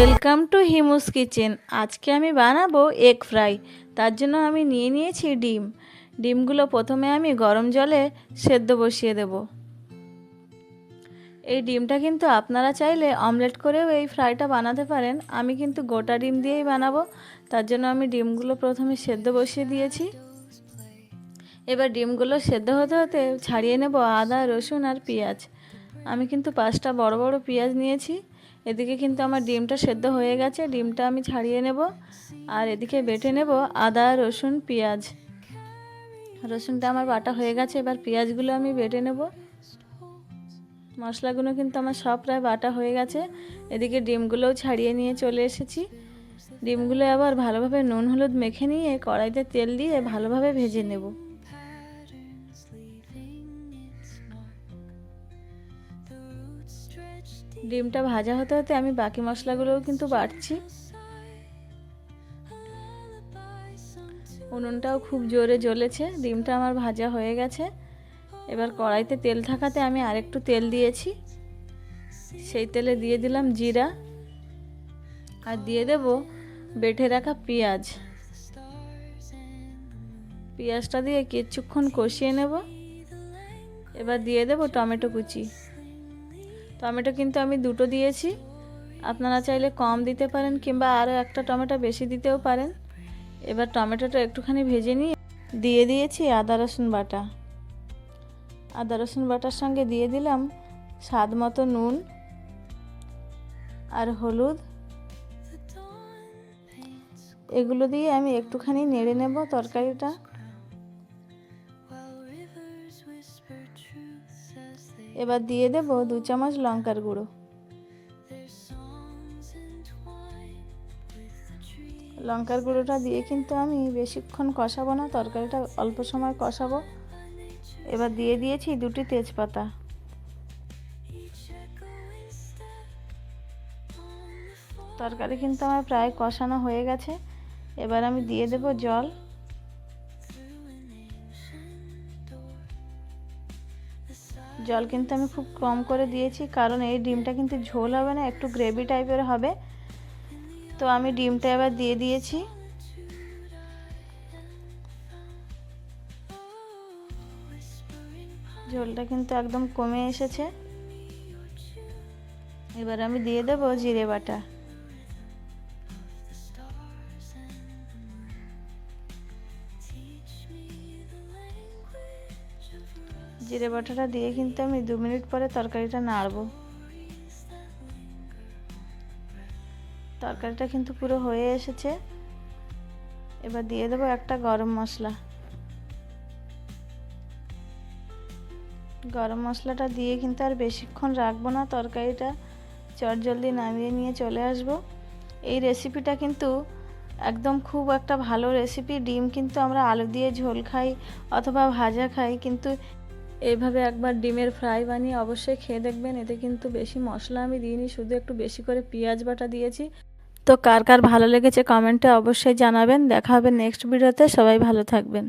Welcome to হিমুস kitchen. আজকে আমি বানাবো এগ ফ্রাই। তার জন্য আমি নিয়ে নিয়েছি ডিমগুলো প্রথমে আমি গরম জলে সেদ্ধ বসিয়ে দেব। এই ডিমটা কিন্তু আপনারা চাইলে অমলেট করেও এই ফ্রাইটা বানাতে পারেন। আমি কিন্তু গোটা ডিম দিয়েই বানাবো। তার জন্য আমি ডিমগুলো প্রথমে সেদ্ধ বসিয়ে দিয়েছি। এবার ডিমগুলো সেদ্ধ হতে হতে ছাড়িয়ে নেব আদা, রসুন আর পেঁয়াজ। আমি কিন্তু 5টা বড় বড় পেঁয়াজ নিয়েছি। এদিকে কিন্তু আমার ডিমটা সেদ্ধ হয়ে গেছে, ডিমটা আমি ছাড়িয়ে নেব। আর এদিকে বেটে নেব আদা, রসুন, পেঁয়াজ। রসুনটা আমার বাটা হয়ে গেছে, এবার পেঁয়াজগুলো আমি বেটে নেব। মশলাগুলো কিন্তু আমার সব প্রায় বাটা হয়ে গেছে। এদিকে ডিমগুলোও ছাড়িয়ে নিয়ে চলে এসেছি। ডিমগুলো আবার ভালোভাবে নুন হলুদ মেখে নিয়ে কড়াইতে তেল দিয়ে ভালোভাবে ভেজে নেব। ডিমটা ভাজা হতে হতে আমি বাকি মশলাগুলোও কিন্তু বাটছি। উনুনটাও খুব জোরে জ্বলেছে। ডিমটা আমার ভাজা হয়ে গেছে। এবার কড়াইতে তেল থাকাতে আমি আরেকটু তেল দিয়েছি। সেই তেলে দিয়ে দিলাম জিরা আর দিয়ে দেব বেটে রাখা পেঁয়াজটা দিয়ে কিছুক্ষণ কষিয়ে নেব। এবার দিয়ে দেব টমেটো কুচি। টমেটো কিন্তু আমি 2টো দিয়েছি, আপনারা চাইলে কম দিতে পারেন কিংবা আরও একটা টমেটো বেশি দিতেও পারেন। এবার টমেটোটা একটুখানি ভেজে নিয়ে দিয়ে দিয়েছি আদা রসুন বাটা। আদা রসুন বাটার সঙ্গে দিয়ে দিলাম স্বাদ মতো নুন আর হলুদ। এগুলো দিয়ে আমি একটুখানি নেড়ে নেব তরকারিটা। এবার দিয়ে দেব 2 চামচ লঙ্কার গুঁড়ো। লঙ্কার গুঁড়োটা দিয়ে কিন্তু আমি বেশিক্ষণ কষাবো না, তরকারিটা অল্প সময় কষাবো। এবার দিয়ে দিয়েছি 2টি তেজপাতা। তরকারি কিন্তু আমার প্রায় কষানো হয়ে গেছে। এবার আমি দিয়ে দেব জল। জল কিন্তু আমি খুব কম করে দিয়েছি, কারণ এই ডিমটা কিন্তু ঝোল হবে না, একটু গ্রেভি টাইপের হবে। তো আমি ডিমটা এবার দিয়ে দিয়েছি। ঝোলটা কিন্তু একদম কমে এসেছে। এবার আমি দিয়ে দেব জিরে বাটা। জিরে বাটাটা দিয়ে কিন্তু আমি 2 মিনিট পরে তরকারিটা নাড়ব। তরকারিটা কিন্তু পুরো হয়ে এসেছে। এবার দিয়ে দেবো একটা গরম মশলা। গরম মশলাটা দিয়ে কিন্তু আর বেশিক্ষণ রাখবো না, তরকারিটা চটজলদি নামিয়ে নিয়ে চলে আসব। এই রেসিপিটা কিন্তু একদম খুব একটা ভালো রেসিপি। ডিম কিন্তু আমরা আলু দিয়ে ঝোল খাই অথবা ভাজা খাই, কিন্তু এইভাবে একবার ডিমের ফ্রাই বানিয়ে অবশ্যই খেয়ে দেখবেন। এতে কিন্তু বেশি মশলা আমি দিইনি, শুধু একটু বেশি করে পেঁয়াজ বাটা দিয়েছি। তো কার কার ভালো লেগেছে কমেন্টে অবশ্যই জানাবেন। দেখা হবে নেক্সট ভিডিওতে। সবাই ভালো থাকবেন।